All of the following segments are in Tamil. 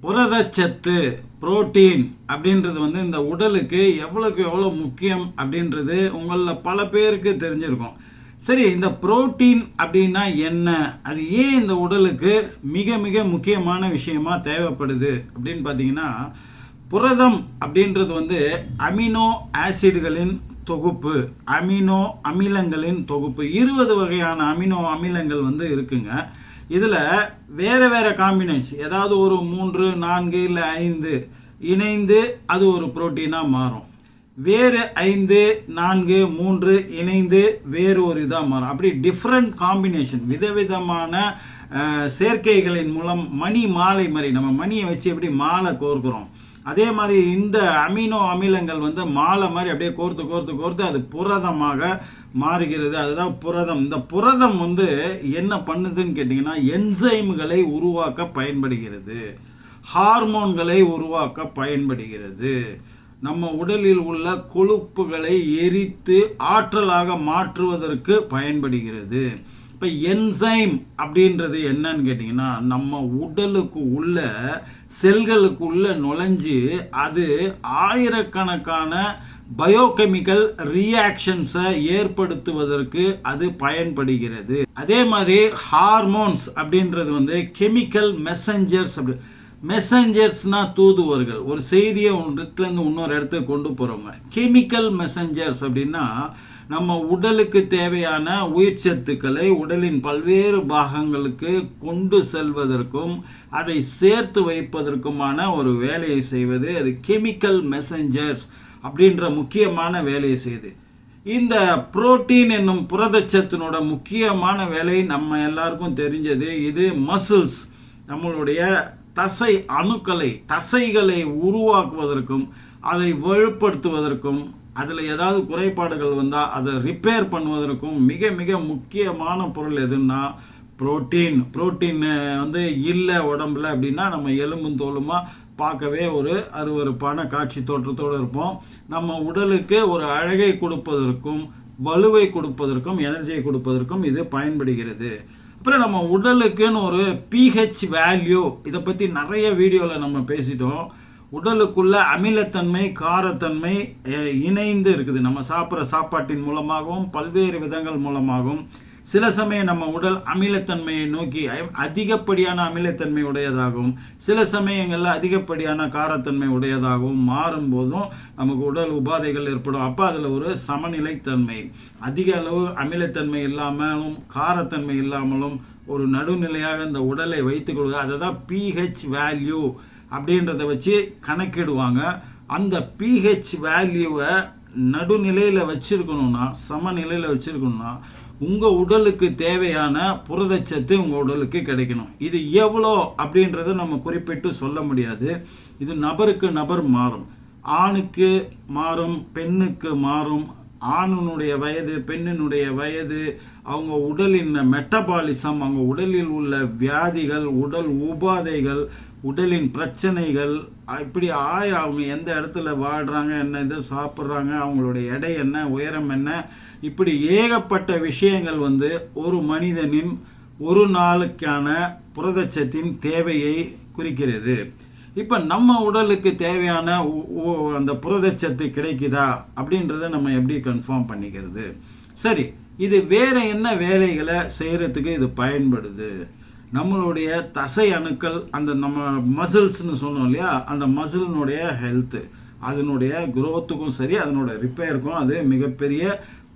புரதச்சத்து புரோட்டீன் அப்படின்றது வந்து இந்த உடலுக்கு எவ்வளோக்கு எவ்வளோ முக்கியம் அப்படின்றது உங்களில் பல பேருக்கு தெரிஞ்சிருக்கும். சரி, இந்த புரோட்டீன் அப்படின்னா என்ன, அது ஏன் இந்த உடலுக்கு மிக மிக முக்கியமான விஷயமா தேவைப்படுது அப்படின்னு பார்த்தீங்கன்னா, புரதம் அப்படின்றது வந்து அமினோ ஆசிட்களின் தொகுப்பு, அமினோ அமிலங்களின் தொகுப்பு. 20 வகையான அமினோ அமிலங்கள் வந்து இருக்குங்க. இதில் வேறு வேறு காம்பினேஷன், ஏதாவது ஒரு 3, 4 இல்லை 5 இணைந்து அது ஒரு புரோட்டீனாக மாறும். வேறு 5, 4, 3 இணைந்து வேறு ஒரு இதாக மாறும். அப்படி டிஃப்ரெண்ட் காம்பினேஷன், விதவிதமான சேர்க்கைகளின் மூலம் மணி மாலை மாதிரி நம்ம மணியை வச்சு எப்படி மாலை கோர்க்குறோம், அதே மாதிரி இந்த அமினோ அமிலங்கள் வந்து மாலை மாதிரி அப்படியே கோர்த்து கோர்த்து கோர்த்து அது புரதமாக மாறுகிறது. அதுதான் புரதம். இந்த புரதம் வந்து என்ன பண்ணுதுன்னு கேட்டிங்கன்னா, என்சைம்களை உருவாக்க பயன்படுகிறது, ஹார்மோன்களை உருவாக்க பயன்படுகிறது, நம்ம உடலில் உள்ள கொழுப்புகளை எரித்து ஆற்றலாக மாற்றுவதற்கு பயன்படுகிறது. இப்போ என்சைம் அப்படின்றது என்னன்னு கேட்டிங்கன்னா, நம்ம உடலுக்கு உள்ள செல்களுக்கு உள்ள நுழைஞ்சு அது ஆயிரக்கணக்கான பயோகெமிக்கல் ரியாக்ஷன்ஸை ஏற்படுத்துவதற்கு அது பயன்படுகிறது. அதே மாதிரி ஹார்மோன்ஸ் அப்படின்றது வந்து கெமிக்கல் மெசஞ்சர்ஸ். மெசஞ்சர்ஸ்னா தூதுவர்கள், ஒரு செய்தியை ஒரு இடத்துலேருந்து இன்னொரு இடத்துக்கு கொண்டு போகிறவங்க. கெமிக்கல் மெசஞ்சர்ஸ் அப்படின்னா நம்ம உடலுக்கு தேவையான உயிர் சத்துக்களை உடலின் பல்வேறு பாகங்களுக்கு கொண்டு செல்வதற்கும் அதை சேர்த்து வைப்பதற்குமான ஒரு வேலையை செய்வது அது கெமிக்கல் மெசஞ்சர்ஸ் அப்படின்ற முக்கியமான வேலையை செய்யுது. இந்த புரோட்டீன் என்னும் புரதச்சத்தினோட முக்கியமான வேலை நம்ம எல்லாருக்கும் தெரிஞ்சது. இது மசில்ஸ், நம்மளுடைய தசை அணுக்களை, தசைகளை உருவாக்குவதற்கும் அதை வலுப்படுத்துவதற்கும் அதில் ஏதாவது குறைபாடுகள் வந்தால் அதை ரிப்பேர் பண்ணுவதற்கும் மிக மிக முக்கியமான பொருள் எதுன்னா புரோட்டீன். புரோட்டீன் வந்து இல்லை உடம்புல அப்படின்னா நம்ம எலும்பும் தோலுமா பார்க்கவே ஒரு அருவருப்பான காட்சி தோற்றத்தோடு இருப்போம். நம்ம உடலுக்கு ஒரு அழகை கொடுப்பதற்கும் வலுவை கொடுப்பதற்கும் எனர்ஜியை கொடுப்பதற்கும் இது பயன்படுகிறது. அப்புறம் நம்ம உடலுக்குன்னு ஒரு pH வேல்யூ, இதை பற்றி நிறைய வீடியோவில் நம்ம பேசிட்டோம். உடலுக்குள்ள அமிலத்தன்மை காரத்தன்மை இணைந்து இருக்குது. நம்ம சாப்பிட்ற சாப்பாட்டின் மூலமாகவும் பல்வேறு விதங்கள் மூலமாகவும் சில சமயம் நம்ம உடல் அமிலத்தன்மையை நோக்கி அதிகப்படியான அமிலத்தன்மை உடையதாகவும் சில சமயங்களில் அதிகப்படியான காரத்தன்மை உடையதாகவும் மாறும்போதும் நமக்கு உடல் உபாதைகள் ஏற்படும். அப்போ அதில் ஒரு சமநிலைத்தன்மை, அதிக அளவு அமிலத்தன்மை இல்லாமலும் காரத்தன்மை இல்லாமலும் ஒரு நடுநிலையாக இந்த உடலை வைத்துக்கொள்வது, அதை தான் pH வேல்யூ அப்படின்றத வச்சு கணக்கிடுவாங்க. அந்த pH வேல்யூவை நடுநிலையில் வச்சுருக்கணும்னா, சமநிலையில் வச்சுருக்கணும்னா உங்கள் உடலுக்கு தேவையான புரதச்சத்து உங்கள் உடலுக்கு கிடைக்கணும். இது எவ்வளோ அப்படின்றத நம்ம குறிப்பிட்டு சொல்ல முடியாது. இது நபருக்கு நபர் மாறும். ஆணுக்கு மாறும், பெண்ணுக்கு மாறும். ஆணினுடைய வயது, பெண்ணினுடைய வயது, அவங்க உடலின் மெட்டபாலிசம், அவங்க உடலில் உள்ள வியாதிகள், உடல் உபாதைகள், உடலின் பிரச்சனைகள், இப்படி அவங்க எந்த இடத்துல வாழ்கிறாங்க, என்ன இது சாப்பிட்றாங்க, அவங்களுடைய எடை என்ன, உயரம் என்ன, இப்படி ஏகப்பட்ட விஷயங்கள் வந்து ஒரு மனிதனின் ஒரு நாளுக்கான புரதச்சத்தின் தேவையை குறிக்கிறது. இப்போ நம்ம உடலுக்கு தேவையான அந்த புரதச்சத்து கிடைக்குதா அப்படின்றத நம்ம எப்படி கன்ஃபார்ம் பண்ணிக்கிறது? சரி, இது வேறு என்ன வேலைகளை செய்கிறதுக்கு இது பயன்படுது? நம்மளுடைய தசை அணுக்கள், அந்த நம்ம மசில்ஸ்னு சொன்னோம் இல்லையா, அந்த மசிலினுடைய ஹெல்த்து, அதனுடைய குரோத்துக்கும் சரி அதனோட ரிப்பேருக்கும் அது மிகப்பெரிய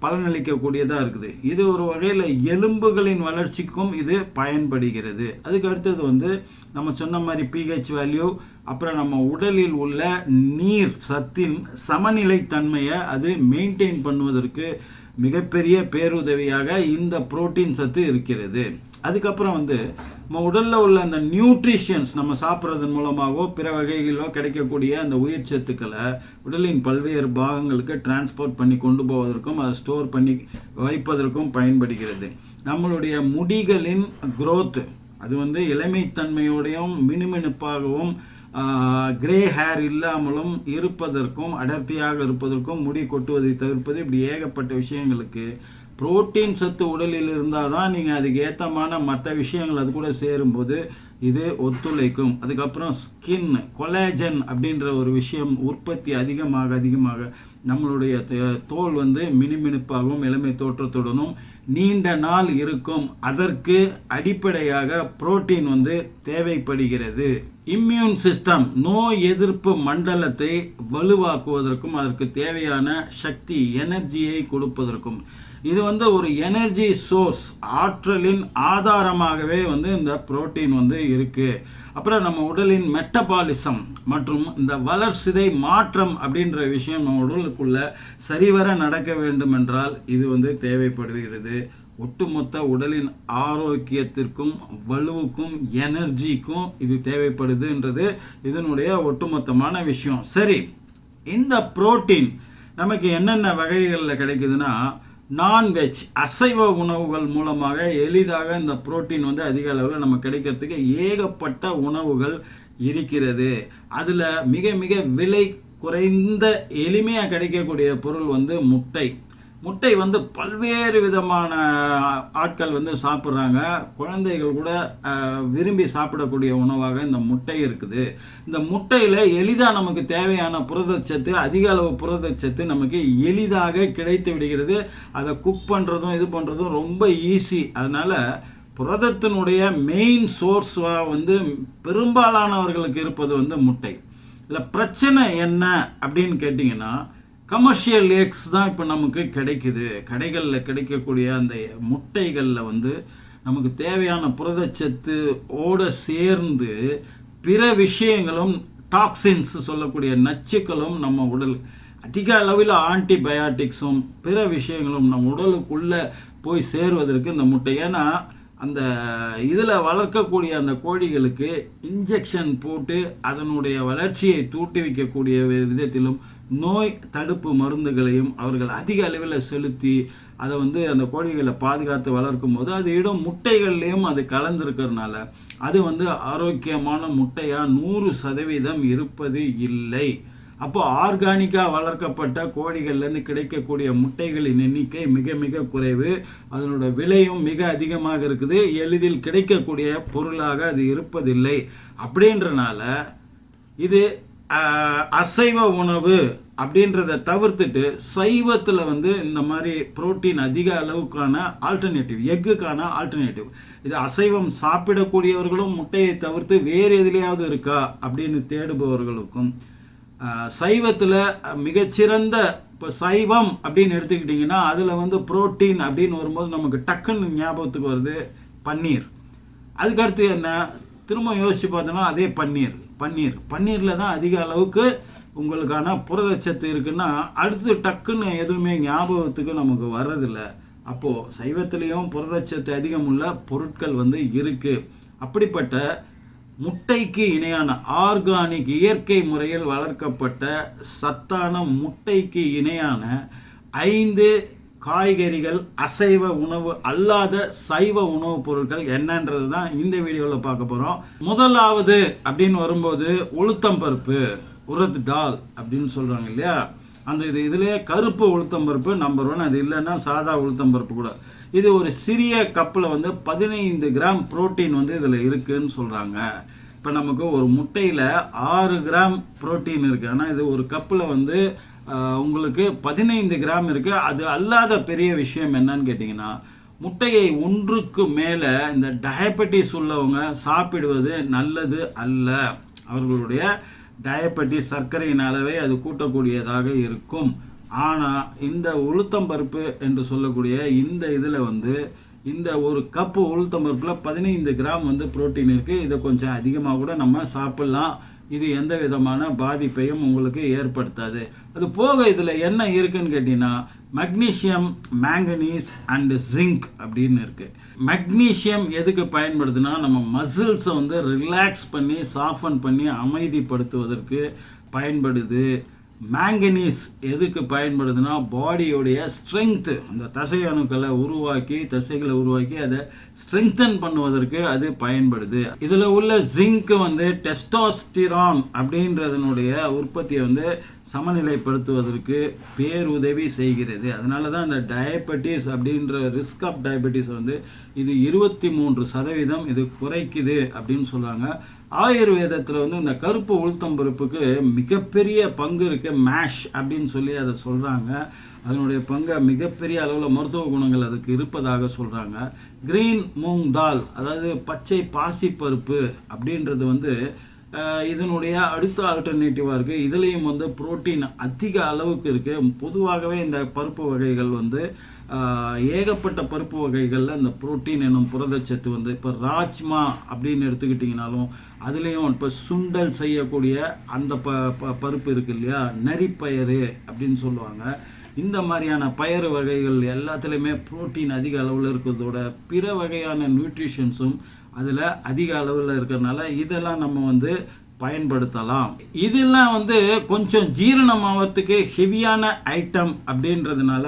பலனளிக்கக்கூடியதாக இருக்குது. இது ஒரு வகையில் எலும்புகளின் வளர்ச்சிக்கும் இது பயன்படுகிறது. அதுக்கு அடுத்தது வந்து நம்ம சொன்ன மாதிரி pH வேல்யூ, அப்புறம் நம்ம உடலில் உள்ள நீர் சத்தின் சமநிலைத்தன்மையை அது மெயின்டைன் பண்ணுவதற்கு மிகப்பெரிய பேருதவியாக இந்த புரோட்டீன் சத்து இருக்கிறது. அதுக்கப்புறம் வந்து நம்ம உடலில் உள்ள அந்த நியூட்ரிஷன்ஸ், நம்ம சாப்பிட்றதன் மூலமாகவோ பிற வகைகளோ கிடைக்கக்கூடிய அந்த உயிர் சத்துக்களை உடலின் பல்வேறு பாகங்களுக்கு டிரான்ஸ்போர்ட் பண்ணி கொண்டு போவதற்கும் அதை ஸ்டோர் பண்ணி வைப்பதற்கும் பயன்படுகிறது. நம்மளுடைய முடிகளின் growth, அது வந்து இளமைத்தன்மையோடையும் மினுமினுப்பாகவும் கிரே ஹேர் இல்லாமலும் இருப்பதற்கும் அடர்த்தியாக இருப்பதற்கும் முடி கொட்டுவதை தவிர்ப்பது, இப்படி ஏகப்பட்ட விஷயங்களுக்கு புரோட்டீன் சத்து உடலில் இருந்தால் தான் நீங்கள் அதுக்கு ஏற்றமான மற்ற விஷயங்கள் அது கூட சேரும்போது இது ஒத்துழைக்கும். அதுக்கப்புறம் ஸ்கின் கொலாஜன் அப்படின்ற ஒரு விஷயம் உற்பத்தி அதிகமாக நம்மளுடைய தோல் வந்து மினுமினுப்பாகவும் இளமை தோற்றத்துடனும் நீண்ட நாள் இருக்கும். அதற்கு அடிப்படையாக புரோட்டீன் வந்து தேவைப்படுகிறது. இம்யூன் சிஸ்டம் நோய் எதிர்ப்பு மண்டலத்தை வலுவாக்குவதற்கும் அதற்கு தேவையான சக்தி எனர்ஜியை கொடுப்பதற்கும் இது வந்து ஒரு எனர்ஜி சோர்ஸ், ஆற்றலின் ஆதாரமாகவே வந்து இந்த புரோட்டீன் வந்து இருக்கு. அப்புறம் நம்ம உடலின் மெட்டபாலிசம் மற்றும் இந்த வளர்சிதை மாற்றம் அப்படின்ற விஷயம் நம்ம உடலுக்குள்ள சரிவர நடக்க வேண்டும் என்றால் இது வந்து தேவைப்படுகிறது. ஒட்டுமொத்த உடலின் ஆரோக்கியத்திற்கும் வலுவுக்கும் எனர்ஜிக்கும் இது தேவைப்படுதுன்றது இதனுடைய ஒட்டுமொத்தமான விஷயம். சரி, இந்த புரோட்டீன் நமக்கு என்னென்ன வகைகளில் கிடைக்குதுன்னா, நான்வெஜ் அசைவ உணவுகள் மூலமாக எளிதாக இந்த புரோட்டீன் வந்து அதிக அளவில் நம்ம கிடைக்கிறதுக்கு ஏகப்பட்ட உணவுகள் இருக்கிறது. அதில் மிக மிக விலை குறைந்த எளிமையாக கிடைக்கக்கூடிய பொருள் வந்து முட்டை. முட்டை வந்து பல்வேறு விதமான ஆட்கள் வந்து சாப்பிட்றாங்க. குழந்தைகள் கூட விரும்பி சாப்பிடக்கூடிய உணவாக இந்த முட்டை இருக்குது. இந்த முட்டையில் எளிதாக நமக்கு தேவையான புரதச்சத்து, அதிக அளவு புரதச்சத்து நமக்கு எளிதாக கிடைத்து விடுகிறது. அதை குக் பண்ணுறதும் இது பண்ணுறதும் ரொம்ப ஈஸி. அதனால் புரதத்தினுடைய மெயின் சோர்ஸாக வந்து பெரும்பாலானவர்களுக்கு இருப்பது வந்து முட்டை. இதில் பிரச்சனை என்ன அப்படின்னு கேட்டிங்கன்னா, கமர்ஷியல் எக்ஸ் தான் இப்போ நமக்கு கிடைக்குது. கடைகளில் கிடைக்கக்கூடிய அந்த முட்டைகளில் வந்து நமக்கு தேவையான புரதச்சத்து ஓட சேர்ந்து பிற விஷயங்களும், டாக்ஸின்ஸ் சொல்லக்கூடிய நச்சுக்களும் நம்ம உடல் அதிக அளவில் ஆன்டிபயாட்டிக்ஸும் பிற விஷயங்களும் நம்ம உடலுக்குள்ளே போய் சேருவதற்கு இந்த முட்டை. ஏன்னா அந்த இதில் வளர்க்கக்கூடிய அந்த கோழிகளுக்கு இன்ஜெக்ஷன் போட்டு அதனுடைய வளர்ச்சியை தூட்டுவிக்கக்கூடிய விதத்திலும் நோய் தடுப்பு மருந்துகளையும் அவர்கள் அதிக அளவில் செலுத்தி அதை வந்து அந்த கோழிகளை பாதுகாத்து வளர்க்கும் போது அது இடம் முட்டைகள்லேயும் அது கலந்துருக்கிறதுனால அது வந்து ஆரோக்கியமான முட்டையாக 100% இருப்பது இல்லை. அப்போ ஆர்கானிக்காக வளர்க்கப்பட்ட கோழிகள்லேருந்து கிடைக்கக்கூடிய முட்டைகளின் எண்ணிக்கை மிக மிக குறைவு. அதனோட விலையும் மிக அதிகமாக இருக்குது. எளிதில் கிடைக்கக்கூடிய பொருளாக அது இருப்பதில்லை. அப்படின்றனால இது அசைவ உணவு அப்படின்றத தவிர்த்துட்டு சைவத்தில் வந்து இந்த மாதிரி புரோட்டீன் அதிக அளவுக்கான ஆல்டர்னேட்டிவ், எக்குக்கான ஆல்டர்னேட்டிவ். இது அசைவம் சாப்பிடக்கூடியவர்களும் முட்டையை தவிர்த்து வேறு எதுலையாவது இருக்கா அப்படின்னு தேடுபவர்களுக்கும், சைவத்தில் மிகச்சிறந்த இப்போ சைவம் அப்படின்னு எடுத்துக்கிட்டிங்கன்னா அதில் வந்து புரோட்டீன் அப்படின்னு வரும்போது நமக்கு டக்குன்னு ஞாபகத்துக்கு வருது பன்னீர். அதுக்கடுத்து என்ன திரும்ப யோசித்து பார்த்தோன்னா அதே பன்னீரில் தான் அதிக அளவுக்கு உங்களுக்கான புரதச்சத்து இருக்குன்னா அடுத்து டக்குன்னு எதுவுமே ஞாபகத்துக்கு நமக்கு வர்றதில்லை. அப்போது சைவத்திலையும் புரதச்சத்து அதிகம் உள்ள பொருட்கள் வந்து இருக்குது. அப்படிப்பட்ட முட்டைக்கு இணையான ஆர்கானிக் இயற்கை முறையில் வளர்க்கப்பட்ட சத்தான முட்டைக்கு இணையான 5 காய்கறிகள், அசைவ உணவு அல்லாத சைவ உணவுப் பொருட்கள் என்னன்றது தான் இந்த வீடியோவில் பார்க்க போகிறோம். முதலாவது அப்படின்னு வரும்போது உளுத்தம்பருப்பு, உரத் டால் அப்படின்னு சொல்கிறாங்க இல்லையா, அந்த இதுலேயே கருப்பு உளுத்தம்பருப்பு நம்பர் 1. அது இல்லைன்னா சாதா உளுத்தம்பருப்பு கூட. இது ஒரு சிறிய கப்பில் வந்து 15 கிராம் புரோட்டீன் வந்து இதில் இருக்குதுன்னு சொல்கிறாங்க. இப்போ நமக்கு ஒரு முட்டையில் 6 கிராம் புரோட்டீன் இருக்குது. ஆனால் இது ஒரு கப்பில் வந்து உங்களுக்கு 15 கிராம் இருக்குது. அது அல்லாத பெரிய விஷயம் என்னன்னு கேட்டிங்கன்னா, முட்டையை ஒன்றுக்கு மேலே இந்த டயபெட்டிஸ் உள்ளவங்க சாப்பிடுவது நல்லது அல்ல. அவர்களுடைய டயபெட்டிஸ் சர்க்கரையின் அளவை அது கூட்டக்கூடியதாக இருக்கும். ஆனால் இந்த உளுத்தம்பருப்பு என்று சொல்லக்கூடிய இந்த இதில் வந்து இந்த ஒரு கப்பு உளுத்தம்பருப்பில் 15 கிராம் வந்து புரோட்டீன் இருக்குது. இதை கொஞ்சம் அதிகமாக கூட நம்ம சாப்பிட்லாம். இது எந்த விதமான பாதிப்பையும் உங்களுக்கு ஏற்படுத்தாது. அது போக இதில் என்ன இருக்குன்னு கேட்டிங்கன்னா மக்னீசியம், மேங்கனீஸ் அண்டு ஜிங்க் அப்படின்னு இருக்குது. மக்னீசியம் எதுக்கு பயன்படுதுன்னா நம்ம மசில்ஸை வந்து ரிலாக்ஸ் பண்ணி சாஃபன் பண்ணி அமைதிப்படுத்துவதற்கு பயன்படுது. மேங்கனீஸ் எதுக்கு பயன்படுதுன்னா பாடியோடைய ஸ்ட்ரென்த்து, அந்த தசை அணுக்களை தசைகளை உருவாக்கி அதை ஸ்ட்ரெங்தன் பண்ணுவதற்கு அது பயன்படுது. இதில் உள்ள ஜிங்க் வந்து டெஸ்டோஸ்டிரான் அப்படின்றதனுடைய உற்பத்தியை சமநிலைப்படுத்துவதற்கு பேருதவி செய்கிறது. அதனால தான் இந்த டயபெட்டிஸ் அப்படின்ற ரிஸ்க் ஆஃப் டயபெட்டிஸ் இது 23% இது குறைக்குது அப்படின்னு சொல்கிறாங்க. ஆயுர்வேதத்தில் இந்த கருப்பு உளுத்தம்பருப்புக்கு மிகப்பெரிய பங்கு இருக்குது. மேஷ் அப்படின்னு சொல்லி அதை சொல்கிறாங்க. அதனுடைய பங்கை மிகப்பெரிய அளவில் மருத்துவ குணங்கள் அதுக்கு இருப்பதாக சொல்கிறாங்க. கிரீன் மூங் தால், அதாவது பச்சை பாசிப்பருப்பு அப்படின்றது இதனுடைய அடுத்த ஆல்டர்னேட்டிவாக இருக்குது. இதுலேயும் புரோட்டீன் அதிக அளவுக்கு இருக்குது. பொதுவாகவே இந்த பருப்பு வகைகள் ஏகப்பட்ட பருப்பு வகைகளில் இந்த புரோட்டீன் என்னும் புரதச்சத்து இப்போ ராஜ்மா அப்படின்னு எடுத்துக்கிட்டிங்கனாலும் அதுலேயும் இப்போ சுண்டல் செய்யக்கூடிய அந்த பருப்பு இருக்குது இல்லையா, நரிப்பயறு அப்படின்னு சொல்லுவாங்க. இந்த மாதிரியான பயறு வகைகள் எல்லாத்துலேயுமே புரோட்டீன் அதிக அளவில் இருக்கிறதோட பிற வகையான நியூட்ரிஷன்ஸும் அதில் அதிக அளவில் இருக்கிறதுனால இதெல்லாம் நம்ம பயன்படுத்தலாம். இதெல்லாம் கொஞ்சம் ஜீரணம் ஆகிறதுக்கு ஹெவியான ஐட்டம் அப்படின்றதுனால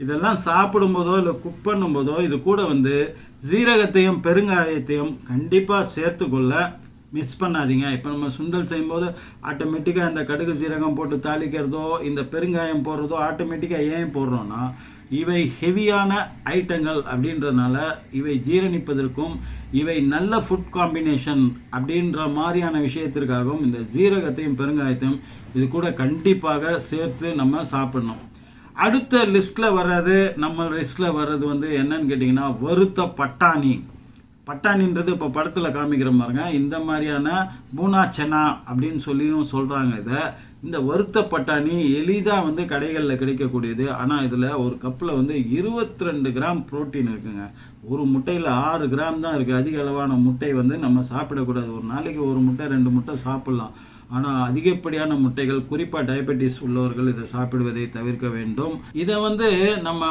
இதெல்லாம் சாப்பிடும்போதோ இல்லை குக் பண்ணும்போதோ இது கூட ஜீரகத்தையும் பெருங்காயத்தையும் கண்டிப்பாக சேர்த்துக்கொள்ள மிஸ் பண்ணாதீங்க. இப்போ நம்ம சுண்டல் செய்யும்போது ஆட்டோமேட்டிக்காக இந்த கடுகு சீரகம் போட்டு தாளிக்கிறதோ இந்த பெருங்காயம் போடுறதோ ஆட்டோமேட்டிக்காக ஏன் போடுறோன்னா இவை ஹெவியான ஐட்டங்கள் அப்படின்றதுனால இவை ஜீரணிப்பதற்கும் இவை நல்ல ஃபுட் காம்பினேஷன் அப்படின்ற மாதிரியான விஷயத்திற்காகவும் இந்த ஜீரகத்தையும் பெருங்காயத்தையும் இது கூட கண்டிப்பாக சேர்த்து நம்ம சாப்பிடணும். அடுத்த லிஸ்ட்டில் வர்றது என்னன்னு கேட்டிங்கன்னா வறுத்த பட்டாணின்றது இப்போ படத்தில் காமிக்கிற பாருங்க. இந்த மாதிரியான பூனா செனா அப்படின்னு சொல்லியும் சொல்கிறாங்க. இந்த வறுத்த பட்டாணி எளிதாக கடைகளில் கிடைக்கக்கூடியது. ஆனால் இதில் ஒரு கப்பில் 22 கிராம் புரோட்டீன் இருக்குங்க. ஒரு முட்டையில் 6 கிராம் தான் இருக்குது. அதிக அளவான முட்டை நம்ம சாப்பிடக்கூடாது. ஒரு நாளைக்கு ஒரு முட்டை 2 முட்டை சாப்பிட்லாம். ஆனால் அதிகப்படியான முட்டைகள், குறிப்பாக டயபெட்டிஸ் உள்ளவர்கள் இதை சாப்பிடுவதை தவிர்க்க வேண்டும். இதை நம்ம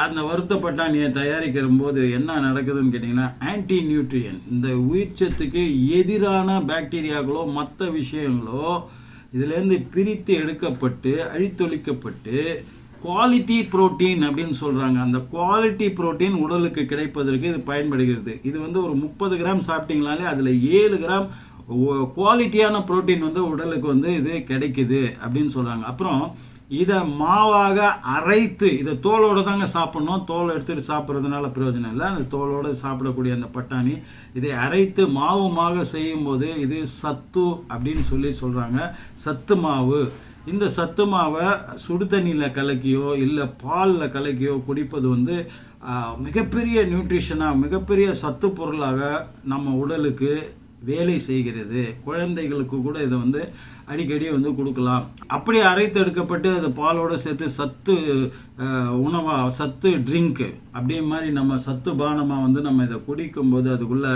அந்த வறுத்த பட்டாணியை தயாரிக்கிற போது என்ன நடக்குதுன்னு கேட்டிங்கன்னா ஆன்டி நியூட்ரியன், இந்த உயிர்ச்சத்துக்கு எதிரான பாக்டீரியாக்களோ மற்ற விஷயங்களோ இதிலேருந்து பிரித்து எடுக்கப்பட்டு அழித்தொழிக்கப்பட்டு குவாலிட்டி புரோட்டீன் அப்படின்னு சொல்கிறாங்க. அந்த குவாலிட்டி புரோட்டீன் உடலுக்கு கிடைப்பதற்கு இது பயன்படுகிறது. இது ஒரு 30 கிராம் சாப்பிட்டீங்கனாலே அதில் 7 கிராம் குவாலிட்டியான புரோட்டீன் உடலுக்கு இது கிடைக்குது அப்படின்னு சொல்கிறாங்க. அப்புறம் இதை மாவாக அரைத்து, இதை தோலோடு தாங்க சாப்பிட்ணும். தோல் எடுத்துகிட்டு சாப்பிட்றதுனால பிரயோஜனம் இல்லை. அந்த தோலோடு சாப்பிடக்கூடிய அந்த பட்டாணி இதை அரைத்து மாவுமாக செய்யும்போது இது சத்து அப்படின்னு சொல்கிறாங்க. சத்து மாவு. இந்த சத்து மாவை சுடு தண்ணியில் கலக்கியோ இல்லை பாலில் கலக்கியோ குடிப்பது மிகப்பெரிய நியூட்ரிஷனாக, மிகப்பெரிய சத்து பொருளாக நம்ம உடலுக்கு வேலை செய்கிறது. குழந்தைகளுக்கு கூட இதை அடிக்கடி கொடுக்கலாம். அப்படி அரைத்து எடுக்கப்பட்டு அது பாலோடு சேர்த்து சத்து உணவாக, சத்து ட்ரிங்க்கு அப்படியே மாதிரி நம்ம சத்து பானமாக நம்ம இதை குடிக்கும்போது அதுக்குள்ளே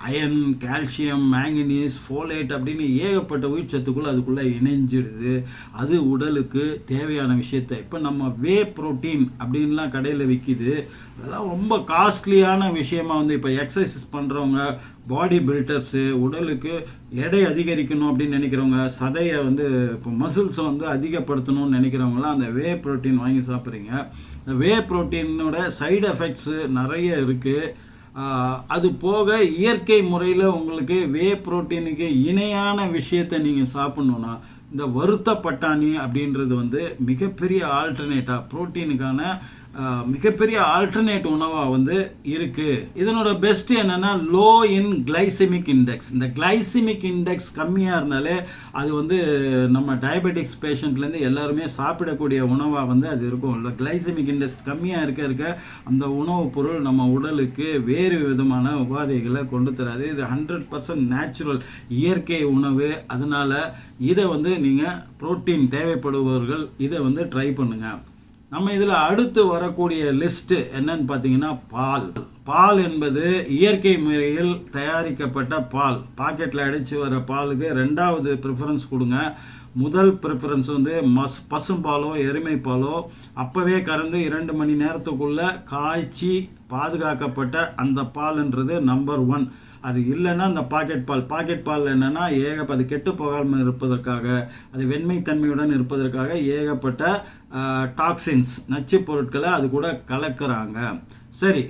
அயன், கால்சியம், மேங்கனீஸ், ஃபோலேட் அப்படின்னு ஏகப்பட்ட உயிர்ச்சத்துக்குள்ளே அதுக்குள்ளே இணைஞ்சிடுது. அது உடலுக்கு தேவையான விஷயத்தை இப்போ நம்ம வே புரோட்டீன் அப்படின்லாம் கடையில் விற்கிது. அதெல்லாம் ரொம்ப காஸ்ட்லியான விஷயமா இப்போ எக்ஸசைஸ் பண்ணுறவங்க, பாடி பில்டர்ஸு, உடலுக்கு எடை அதிகரிக்கணும் அப்படின்னு நினைக்கிறவங்க, சதையை இப்போ மசில்ஸை அதிகப்படுத்தணும்னு நினைக்கிறவங்களாம் அந்த வே புரோட்டீன் வாங்கி சாப்பிட்றீங்க. இந்த வே புரோட்டீனோட சைடு எஃபெக்ட்ஸு நிறைய இருக்குது. அது போக இயற்கை முறையில் உங்களுக்கு வே புரோட்டீனுக்கு இணையான விஷயத்தை நீங்கள் சாப்பிட்ணுன்னா இந்த வறுத்த பட்டாணி அப்படின்றது மிகப்பெரிய ஆல்டர்னேட்டாக, புரோட்டீனுக்கான மிகப்பெரிய ஆல்டர்னேட் உணவாக இருக்குது. இதனோட பெஸ்ட் என்னென்னா லோ இன் கிளைசெமிக் இண்டெக்ஸ். இந்த கிளைசெமிக் இண்டெக்ஸ் கம்மியாக இருந்தாலே அது நம்ம டயபெட்டிக்ஸ் பேஷண்ட்லேருந்து எல்லாருமே சாப்பிடக்கூடிய உணவாக அது இருக்கும். இல்லை கிளைசெமிக் இண்டெக்ஸ் கம்மியாக இருக்க அந்த உணவுப் பொருள் நம்ம உடலுக்கு வேறு விதமான உபாதைகளை கொண்டு தராது. இது 100% நேச்சுரல், இயற்கை உணவு. அதனால் இதை நீங்கள் புரோட்டீன் தேவைப்படுபவர்கள் இதை ட்ரை பண்ணுங்கள். நம்ம இதில் அடுத்து வரக்கூடிய லிஸ்ட்டு என்னன்னு பார்த்தீங்கன்னா பால் என்பது இயற்கை முறையில் தயாரிக்கப்பட்ட பால். பாக்கெட்டில் அடித்து வர பாலுக்கு 2வது ப்ரிஃபரன்ஸ் கொடுங்க. முதல் ப்ரிஃபரன்ஸ் பசும்பாலோ எருமை பாலோ அப்போவே கறந்து 2 மணி நேரத்துக்குள்ளே காய்ச்சி பாதுகாக்கப்பட்ட அந்த பால்ன்றது நம்பர் 1. அது இல்லைன்னா அந்த பாக்கெட் பால் என்னென்னா அது கெட்டு போகாமல் இருப்பதற்காக, அது வெண்மைத்தன்மையுடன் இருப்பதற்காக ஏகப்பட்ட டாக்ஸின்ஸ் நச்சு பொருட்களை அது கூட கலக்கிறாங்க. சரி,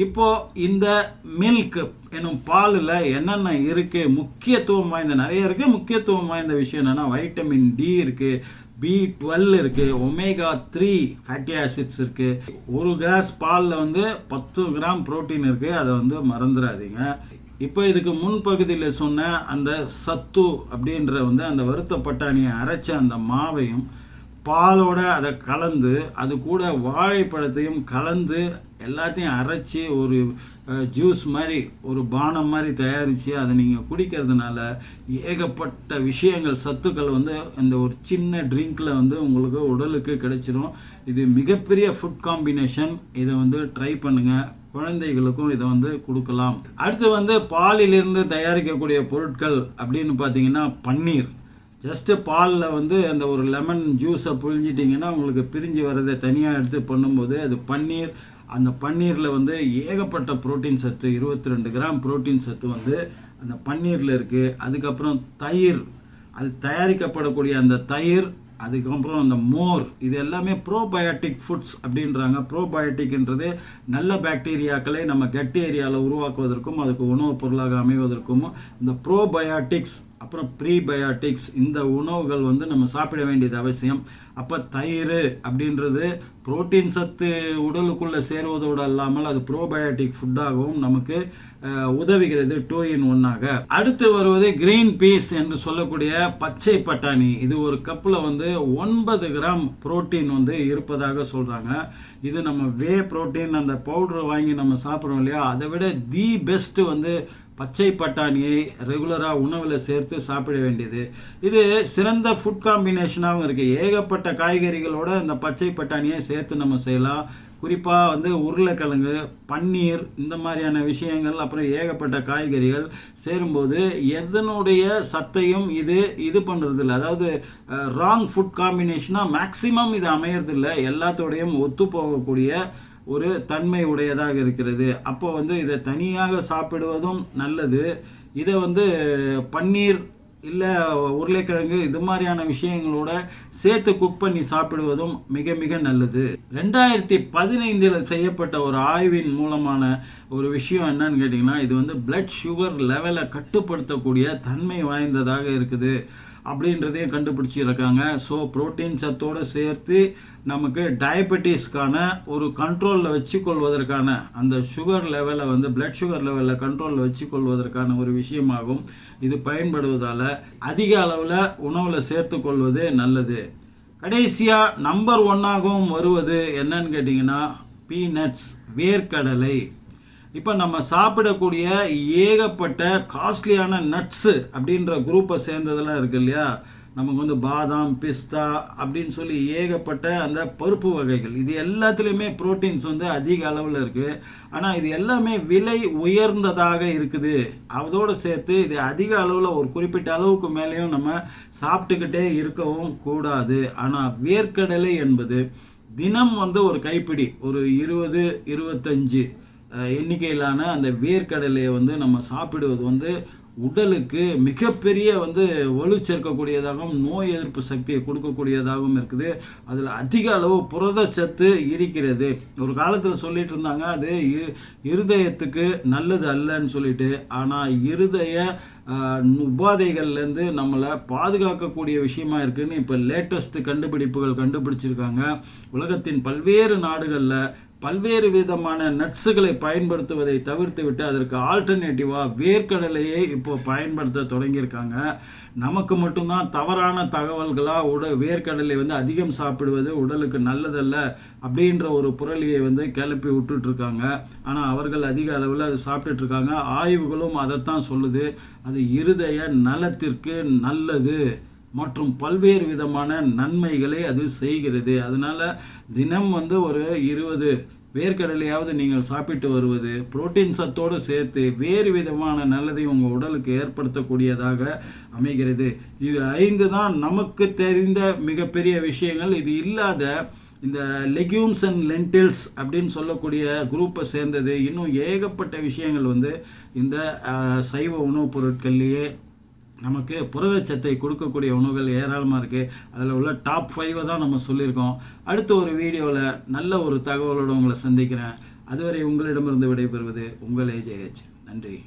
இப்போ இந்த மில்க் என்னும் பாலில் என்னென்ன இருக்குது, முக்கியத்துவம் வாய்ந்த நிறைய இருக்குது. முக்கியத்துவம் வாய்ந்த விஷயம் என்னென்னா வைட்டமின் டி இருக்குது, B12 இருக்குது, omega-3 ஃபேட்டி ஆசிட்ஸ் இருக்குது. ஒரு கிளாஸ் பாலில் வந்து 10 கிராம் புரோட்டீன் இருக்குது, அதை வந்து மறந்துடாதீங்க. இப்போ இதுக்கு முன்பகுதியில் சொன்ன அந்த சத்து அப்படின்ற வந்து அந்த வறுத்த பட்டாணியை அரைச்ச அந்த மாவையும் பாலோட அதை கலந்து அது கூட வாழைப்பழத்தையும் கலந்து எல்லாத்தையும் அரைச்சி ஒரு ஜூஸ் மாதிரி ஒரு பானம் மாதிரி தயாரித்து அதை நீங்கள் குடிக்கிறதுனால ஏகப்பட்ட விஷயங்கள் சத்துக்கள் வந்து இந்த ஒரு சின்ன ட்ரிங்கில் வந்து உங்களுக்கு உடலுக்கு கிடைச்சிரும். இது மிகப்பெரிய ஃபுட் காம்பினேஷன். இதை வந்து ட்ரை பண்ணுங்கள், குழந்தைகளுக்கும் இதை வந்து கொடுக்கலாம். அடுத்து வந்து பாலிலிருந்து தயாரிக்கக்கூடிய பொருட்கள் அப்படின்னு பார்த்தீங்கன்னா பன்னீர். ஜஸ்ட்டு பாலில் வந்து அந்த ஒரு லெமன் ஜூஸை புழிஞ்சிட்டிங்கன்னா உங்களுக்கு பிரிஞ்சு வரதை தனியாக எடுத்து பண்ணும்போது அது பன்னீர். அந்த பன்னீரில் வந்து ஏகப்பட்ட புரோட்டீன் சத்து, 22 கிராம் புரோட்டீன் சத்து வந்து அந்த பன்னீரில் இருக்குது. அதுக்கப்புறம் தயிர், அது தயாரிக்கப்படக்கூடிய அந்த தயிர், அதுக்கப்புறம் அந்த மோர், இது எல்லாமே ப்ரோபயோட்டிக் ஃபுட்ஸ் அப்படின்றாங்க. ப்ரோபயோட்டிக்ன்றது நல்ல பாக்டீரியாக்களை நம்ம கட் ஏரியாவில் உருவாக்குவதற்கும் அதுக்கு உணவுப் பொருளாக அமைவதற்கும் இந்த ப்ரோபயோட்டிக்ஸ் அப்புறம் ப்ரீபயோட்டிக்ஸ் இந்த உணவுகள் வந்து நம்ம சாப்பிட வேண்டியது அவசியம். அப்போ தயிர் அப்படின்றது புரோட்டீன் சத்து உடலுக்குள்ளே சேருவதோடு அல்லாமல் அது ப்ரோபயோட்டிக் ஃபுட்டாகவும் நமக்கு உதவுகிறது 2 in 1 அடுத்து வருவது கிரீன் பீஸ் என்று சொல்லக்கூடிய பச்சை பட்டாணி. இது ஒரு கப்பில் வந்து 9 கிராம் புரோட்டீன் வந்து இருப்பதாக சொல்கிறாங்க. இது நம்ம வே புரோட்டீன் அந்த பவுடர் வாங்கி நம்ம சாப்பிட்றோம் இல்லையா, அதை விட தி பெஸ்ட்டு வந்து பச்சை பட்டாணியை ரெகுலராக உணவில் சேர்த்து சாப்பிட வேண்டியது. இது சிறந்த ஃபுட் காம்பினேஷனாகவும் இருக்குது. ஏகப்பட்ட காய்கறிகளோட இந்த பச்சை பட்டாணியை சேர்த்து நம்ம செய்யலாம். குறிப்பாக வந்து உருளைக்கிழங்கு, பன்னீர், இந்த மாதிரியான விஷயங்கள், அப்புறம் ஏகப்பட்ட காய்கறிகள் சேரும்போது எதனுடைய சத்தையும் இது பண்ணுறதில்ல. அதாவது ராங் ஃபுட் காம்பினேஷனாக மேக்சிமம் இது அமையறதில்லை. எல்லாத்தோடையும் ஒத்து போகக்கூடிய ஒரு தன்மை உடையதாக இருக்கிறது. அப்போ வந்து இதை தனியாக சாப்பிடுவதும் நல்லது. இதை வந்து பன்னீர் இல்லை உருளைக்கிழங்கு இது மாதிரியான விஷயங்களோட சேர்த்து குக் பண்ணி சாப்பிடுவதும் மிக மிக நல்லது. 2015 செய்யப்பட்ட ஒரு ஆய்வின் மூலமான ஒரு விஷயம் என்னன்னு கேட்டிங்கன்னா, இது வந்து பிளட் சுகர் லெவலை கட்டுப்படுத்தக்கூடிய தன்மை வாய்ந்ததாக இருக்குது அப்படின்றதையும் கண்டுபிடிச்சிருக்காங்க. ஸோ புரோட்டீன் சத்தோடு சேர்த்து நமக்கு டயபெட்டிஸ்க்கான ஒரு கண்ட்ரோலில் வச்சுக்கொள்வதற்கான அந்த சுகர் லெவலை வந்து பிளட் சுகர் லெவலில் கண்ட்ரோலில் வச்சுக்கொள்வதற்கான ஒரு விஷயமாகும் இது பயன்படுவதால் அதிக அளவில் உணவில் சேர்த்து கொள்வது நல்லது. கடைசியாக நம்பர் 1ஆகவும் வருவது என்னன்னு கேட்டிங்கன்னா பீனட்ஸ், வேர்க்கடலை. இப்போ நம்ம சாப்பிடக்கூடிய ஏகப்பட்ட காஸ்ட்லியான நட்ஸு அப்படின்ற குரூப்பை சேர்ந்ததெல்லாம் இருக்குது இல்லையா, நமக்கு வந்து பாதாம், பிஸ்தா அப்படின்னு சொல்லி ஏகப்பட்ட அந்த பருப்பு வகைகள், இது எல்லாத்துலேயுமே புரோட்டீன்ஸ் வந்து அதிக அளவில் இருக்குது. ஆனால் இது எல்லாமே விலை உயர்ந்ததாக இருக்குது. அதோடு சேர்த்து இது அதிக அளவில் ஒரு குறிப்பிட்ட அளவுக்கு மேலேயும் நம்ம சாப்பிட்டுக்கிட்டே இருக்கவும் கூடாது. ஆனால் வேர்க்கடலை என்பது தினம் வந்து ஒரு கைப்பிடி, ஒரு 20-25 எண்ணிக்கையிலான அந்த வேர்க்கடலையை வந்து நம்ம சாப்பிடுவது வந்து உடலுக்கு மிகப்பெரிய வந்து வலு சேர்க்கக்கூடியதாகவும் நோய் எதிர்ப்பு சக்தியை கொடுக்கக்கூடியதாகவும் இருக்குது. அதில் அதிக அளவு புரதச்சத்து இருக்கிறது. ஒரு காலத்தில் சொல்லிட்டு இருந்தாங்க அது இருதயத்துக்கு நல்லது அல்லன்னு சொல்லிட்டு. ஆனால் இருதய உபாதைகள்லேருந்து நம்மளை பாதுகாக்கக்கூடிய விஷயமா இருக்குதுன்னு இப்போ லேட்டஸ்ட் கண்டுபிடிப்புகள் கண்டுபிடிச்சிருக்காங்க. உலகத்தின் பல்வேறு நாடுகளில் பல்வேறு விதமான நட்ஸுகளை பயன்படுத்துவதை தவிர்த்து விட்டு அதற்கு ஆல்டர்னேட்டிவாக வேர்க்கடலையை இப்போ பயன்படுத்த தொடங்கியிருக்காங்க. நமக்கு மட்டும்தான் தவறான தகவல்களாக வேர்க்கடலை வந்து அதிகம் சாப்பிடுவது உடலுக்கு நல்லதல்ல அப்படின்ற ஒரு புரளியை வந்து கிளப்பி விட்டுட்ருக்காங்க. ஆனால் அவர்கள் அதிக அளவில் அதை சாப்பிட்டுட்ருக்காங்க. ஆய்வுகளும் அதைத்தான் சொல்லுது. அது இருதய நலத்திற்கு நல்லது மற்றும் பல்வேறு விதமான நன்மைகளை அது செய்கிறது. அதனால் தினம் வந்து ஒரு 20 வேர்க்கடலையாவது நீங்கள் சாப்பிட்டு வருவது புரோட்டீன் சத்தோடு சேர்த்து வேறு விதமான நல்லதையும் உங்கள் உடலுக்கு ஏற்படுத்தக்கூடியதாக அமைகிறது. இது 5 தான் நமக்கு தெரிந்த மிகப்பெரிய விஷயங்கள். இது இல்லாத இந்த லெக்யூம்ஸ் அண்ட் லென்டில்ஸ் அப்படின்னு சொல்லக்கூடிய குரூப்பை சேர்ந்தது. இன்னும் ஏகப்பட்ட விஷயங்கள் வந்து இந்த சைவ உணவுப் பொருட்கள்லேயே நமக்கு புரதச்சத்தை கொடுக்கக்கூடிய உணவுகள் ஏராளமாக இருக்குது. அதில் உள்ள டாப் 5 தான் நம்ம சொல்லியிருக்கோம். அடுத்த ஒரு வீடியோவில் நல்ல ஒரு தகவலோடு உங்களை சந்திக்கிறேன். அதுவரை உங்களிடமிருந்து விடைபெறுவது உங்கள் AJH. நன்றி.